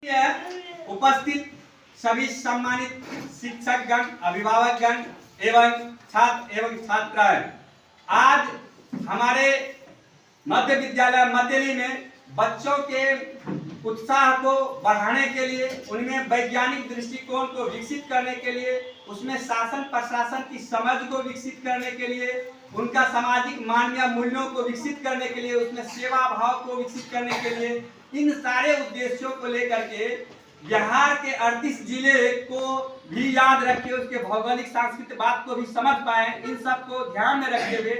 उपस्थित सभी सम्मानित शिक्षकगण, अभिभावकगण एवं छात्र एवं छात्राएं, आज हमारे मध्य विद्यालय मतेली में बच्चों के उत्साह को बढ़ाने के लिए, उनमें वैज्ञानिक दृष्टिकोण को विकसित करने के लिए, उसमें शासन प्रशासन की समझ को विकसित करने के लिए, उनका सामाजिक मानवीय मूल्यों को विकसित करने के लिए, उसमें सेवा भाव को विकसित करने के लिए, इन सारे उद्देश्यों को लेकर के बिहार के 38 जिले को भी याद रखे, उसके भौगोलिक सांस्कृतिक बात को भी समझ पाए, इन सब को ध्यान में रखते हुए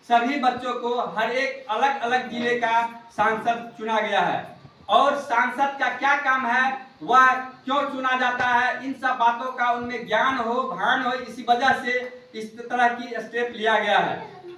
सभी बच्चों को हर एक अलग अलग जिले का सांसद चुना गया है। और सांसद का क्या काम है, वह क्यों चुना जाता है, इन सब बातों का उनमें ज्ञान हो, भान हो, इसी वजह से इस तरह की स्टेप लिया गया है।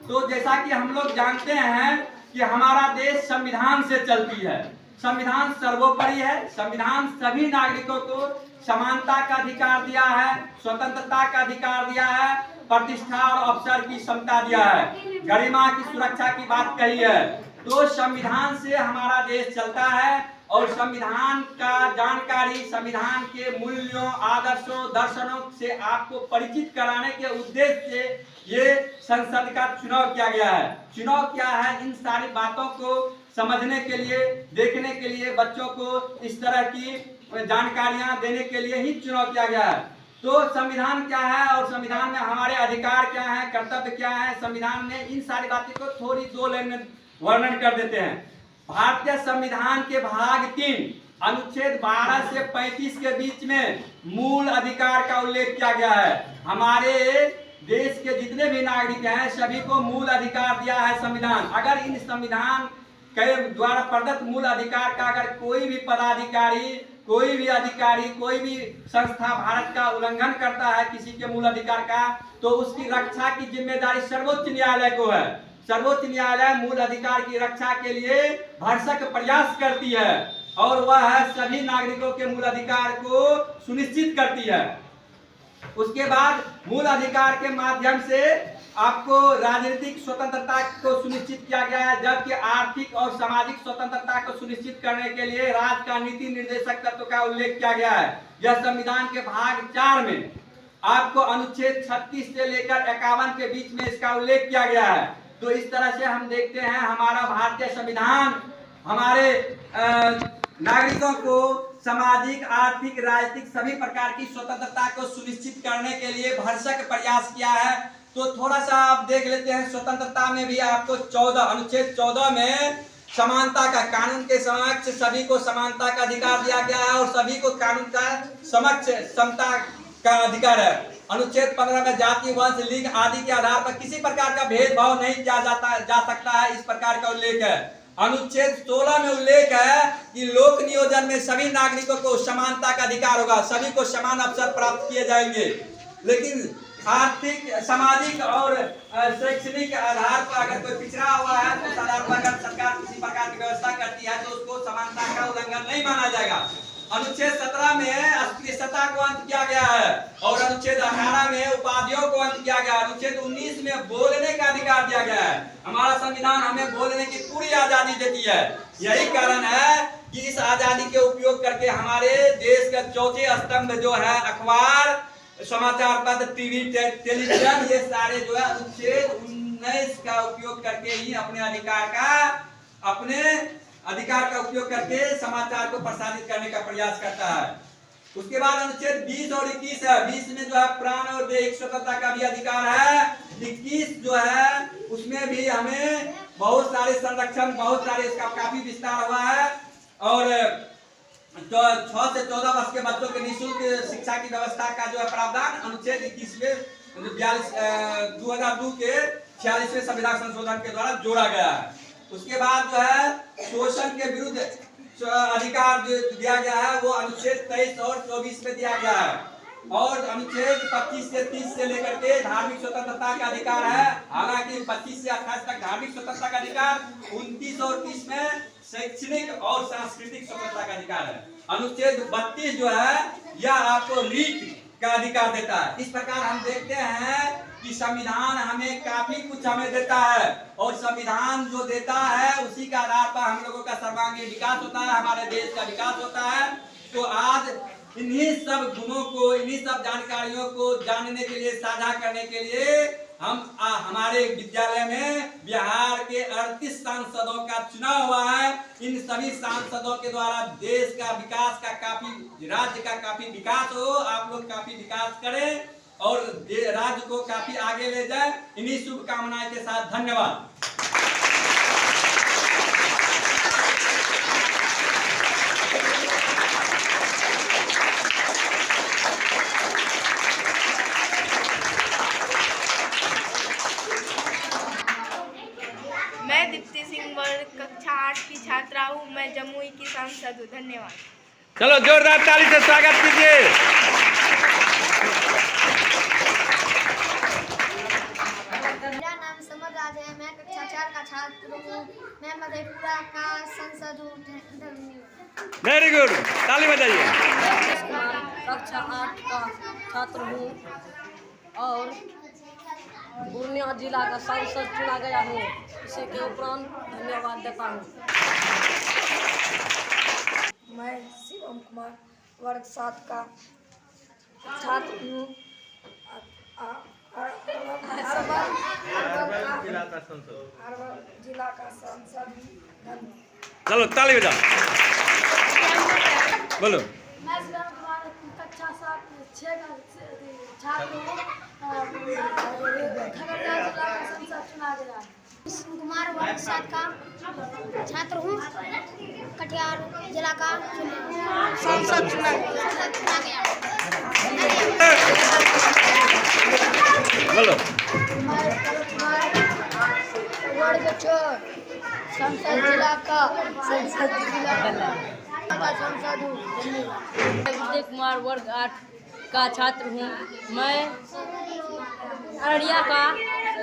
तो जैसा कि हम लोग जानते हैं कि हमारा देश संविधान से चलती है, संविधान सर्वोपरि है, संविधान सभी नागरिकों को समानता का अधिकार दिया है, स्वतंत्रता का अधिकार दिया है, प्रतिष्ठा और अवसर की समता दिया है, गरिमा की सुरक्षा की बात कही है। तो संविधान से हमारा देश चलता है और संविधान का जानकारी, संविधान के मूल्यों, आदर्शों, दर्शनों से आपको परिचित कराने के उद्देश्य से ये संसद का चुनाव किया गया है। चुनाव क्या है, इन सारी बातों को समझने के लिए, देखने के लिए, बच्चों को इस तरह की जानकारियां देने के लिए ही चुनाव किया गया है। तो संविधान क्या है और संविधान में हमारे अधिकार क्या है, कर्तव्य क्या है, संविधान में इन सारी बातों को थोड़ी दो लाइन में वर्णन कर देते हैं। भारतीय संविधान के भाग 3 अनुच्छेद 12 से 35 के बीच में मूल अधिकार का उल्लेख किया गया है। हमारे देश के जितने भी नागरिक हैं सभी को मूल अधिकार दिया है संविधान। अगर इन संविधान के द्वारा प्रदत्त मूल अधिकार का अगर कोई भी पदाधिकारी, कोई भी अधिकारी, कोई भी संस्था भारत का उल्लंघन करता है किसी के मूल अधिकार का, तो उसकी रक्षा की जिम्मेदारी सर्वोच्च न्यायालय को है। सर्वोच्च न्यायालय मूल अधिकार की रक्षा के लिए भरसक प्रयास करती है और वह सभी नागरिकों के मूल अधिकार को सुनिश्चित करती है। उसके बाद मूल अधिकार के माध्यम से आपको राजनीतिक स्वतंत्रता को सुनिश्चित किया गया है, जबकि आर्थिक और सामाजिक स्वतंत्रता को सुनिश्चित करने के लिए राज्य का नीति निर्देशक तत्व का उल्लेख किया गया है। यह संविधान के भाग 4 में आपको अनुच्छेद 36 से लेकर 51 के बीच में इसका उल्लेख किया गया है। तो इस तरह से हम देखते हैं हमारा भारतीय संविधान हमारे नागरिकों को सामाजिक, आर्थिक, राजनीतिक सभी प्रकार की स्वतंत्रता को सुनिश्चित करने के लिए भरसक प्रयास किया है। तो थोड़ा सा आप देख लेते हैं, स्वतंत्रता में भी आपको अनुच्छेद 14 में समानता का, कानून के समक्ष सभी को समानता का अधिकार दिया गया है और सभी को कानून का समक्ष समता का अधिकार है। अनुच्छेद 15 में जाति, वंश, लिंग आदि के आधार पर किसी प्रकार का भेदभाव नहीं किया जा सकता है, इस प्रकार का उल्लेख है। अनुच्छेद 16 में उल्लेख है कि लोक नियोजन में सभी नागरिकों को समानता का अधिकार होगा, सभी को समान अवसर प्राप्त किए जाएंगे। लेकिन आर्थिक, सामाजिक और शैक्षणिक आधार पर अगर कोई पिछड़ा हुआ है तो उस आधार पर अगर सरकार किसी प्रकार की व्यवस्था करती है तो उसको समानता का उल्लंघन नहीं माना जाएगा। अनुच्छेद 17 में अस्पृश्यता को अंत किया गया है और अनुच्छेद 18 में उपाधियों को अंत किया गया है। अनुच्छेद 19 में बोलने का अधिकार दिया गया है। हमारा संविधान हमें बोलने की पूरी आजादी देती है। यही कारण है कि इस आजादी के उपयोग करके हमारे देश का चौथे स्तंभ जो है अखबार, समाचार पत्र, टीवी, टेलीविजन, ये सारे जो है अनुच्छेद 19 का उपयोग करके ही अपने अधिकार का उपयोग करके समाचार को प्रसारित करने का प्रयास करता है। उसके बाद अनुच्छेद 20 और 21 है। 20 में जो है प्राण और दैहिक स्वतंत्रता का भी अधिकार है। 21 जो है उसमें भी हमें बहुत सारे संरक्षण, बहुत सारे इसका काफी विस्तार हुआ है। और 6 से 14 वर्ष के बच्चों के निःशुल्क शिक्षा की व्यवस्था का जो है प्रावधान अनुच्छेद 21 में 2002 के 46वें संविधान संशोधन के द्वारा जोड़ा गया है। उसके बाद जो है शोषण के विरुद्ध अधिकार जो दिया गया है वो अनुच्छेद 23 और 24 में दिया गया है। और अनुच्छेद 25 से 30 से लेकर के धार्मिक स्वतंत्रता का अधिकार है। हालांकि 25 से 28 तक धार्मिक स्वतंत्रता का अधिकार, 29 और 30 में शैक्षणिक और सांस्कृतिक स्वतंत्रता का अधिकार है। अनुच्छेद 32 जो है यह आपको रीट का अधिकार देता है। इस प्रकार हम देखते हैं कि संविधान हमें काफी कुछ हमें देता है और संविधान जो देता है उसी के आधार पर हम लोगों का सर्वांगीण विकास होता है, हमारे देश का विकास होता है। तो इन्हीं सब गुणों को, इन्हीं सब जानकारियों को जानने के लिए, साझा करने के लिए हमारे विद्यालय में बिहार के 38 सांसदों का चुनाव हुआ है। इन सभी सांसदों के द्वारा देश का विकास का काफी, राज्य का काफी विकास हो, आप लोग काफी विकास करें और राज्य को काफी आगे ले जाए। इन्हीं शुभकामनाएं के साथ धन्यवाद। मैं दीप्ति सिंह वर्ग कक्षा 8 की छात्रा हूँ। मैं जमुई की सांसद हूँ। धन्यवाद। चलो जोरदार ताली से स्वागत कीजिए। मेरा नाम समर राज है। मैं कक्षा 4 का छात्र हूँ। मैं मधेपुरा का सांसद हूँ। धन्यवाद। वेरी गुड, ताली बजाइए। कक्षा 8 का छात्र हूँ और पूर्णिया जिला का सांसद चुना गया हूँ। इसी के उपरांत धन्यवाद देता हूँ। मैं शिवम कुमार वर्ग 7 का छात्र हूँ। अरवल जिला का सांसद हूँ। चलो ताली बजाओ, बोलो। मैं शिवम कुमार कक्षा 6 का छात्र हूँ। खगड़िया जिला का सांसद चुना गया। शिव कुमार वर्ग 7 का छात्र हूँ। कटिहार जिला का सांसद चुना गया। बोलो। वर्ग 6 संसद जिला का सांसद हूँ। विजय कुमार वर्ग 8 का छात्र हूँ। मैं अररिया का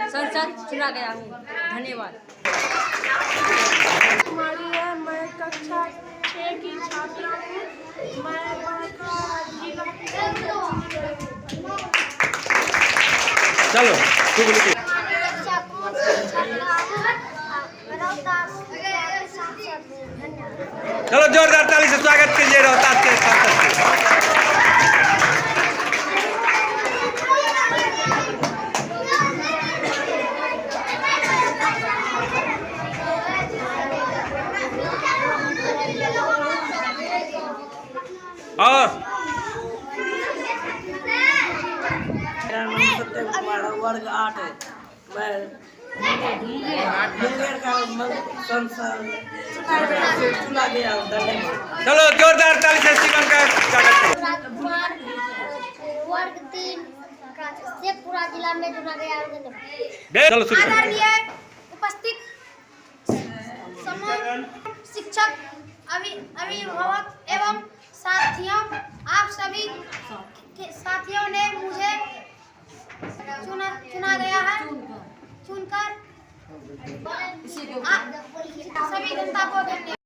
संसद चुना गया हूँ। धन्यवाद। कुमारी है। मैं कक्षा 6 की छात्रा हूँ। मैं चलो चलो जोरदार ताली से स्वागत कीजिए रोहतास के सांसद और मेरा नाम सत्य कुमार वर्ग 8 है। मैं मुंगेर का संसद चुना गया हूँ। धन्यवाद। चलो जोरदार ताली से शिवम का स्वागत कीजिए। वर्ग 3 का शेखपुरा जिला में चुना गया। चलो शुरू आदरणीय उपस्थित समूह शिक्षक, अभिभावक एवं साथियों, आप सभी साथियों ने मुझे चुना गया है। चुनकर सभी जनता को धन्यवाद।